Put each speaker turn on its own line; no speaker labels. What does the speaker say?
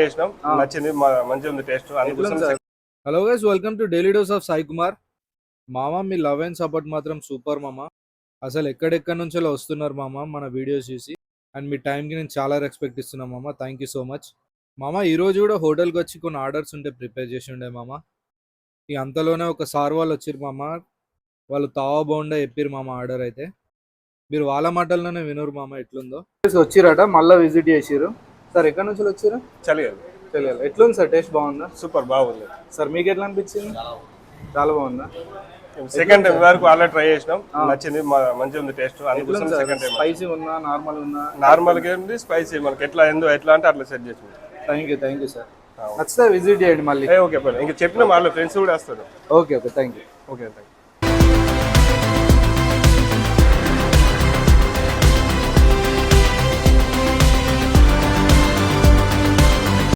చేసినాం నచ్చింది మంచిగా ఉంది టేస్ట్ అందుకోసం
hello guys, welcome to daily dose of Sai Kumar. మామ, మీ లవ్ అండ్ సపోర్ట్ మాత్రం సూపర్ మామ. అసలు ఎక్కడెక్కడి నుంచో వస్తున్నారు మామ మన వీడియోస్ చూసి. అండ్ మీ టైంకి నేను చాలా రెస్పెక్ట్ ఇస్తున్నాను మామ. థ్యాంక్ యూ సో మచ్ మామ. ఈరోజు కూడా హోటల్కి వచ్చి కొన్ని ఆర్డర్స్ ఉంటే ప్రిపేర్ చేసి ఉండే మామ. ఈ అంతలోనే ఒక సార్ వాళ్ళు వచ్చారు మామ. వాళ్ళు తావా బోండా చెప్పారు మామ ఆర్డర్ అయితే. మీరు వాళ్ళ మాటల్లోనే వినరు మామ ఎట్లుందో. వచ్చిరట మళ్ళీ విజిట్ చేసిరు. సార్ ఎక్కడి నుంచి వచ్చారు?
చలిగాలి
తెలియాలి. ఎట్లుంది సార్? టేస్ట్ బాగుందా?
సూపర్ బాగుంది
సార్ మీకు ఎట్లా అనిపించింది? చాలా బాగుందా?
సెకండ్ టైం వరకు ఆల్రెడీ ట్రై చేసినాం నచ్చింది మంచిగా ఉంది టేస్ట్ అందుకోసం సెకండ్ టైం.
స్పైసీ ఉందా నార్మల్ ఉందా?
నార్మల్ గా ఉంది, స్పైసీ మనకి ఎట్లా ఎట్లా అంటే అట్లా సెట్ చేసి.
Thank you sir. నచ్చితే విజిట్ చేయండి మళ్ళీ.
ఓకే ఇంకా చెప్పిన వాళ్ళ ఫ్రెండ్స్ కూడా వస్తారు.
Okay thank you.
Okay thank you.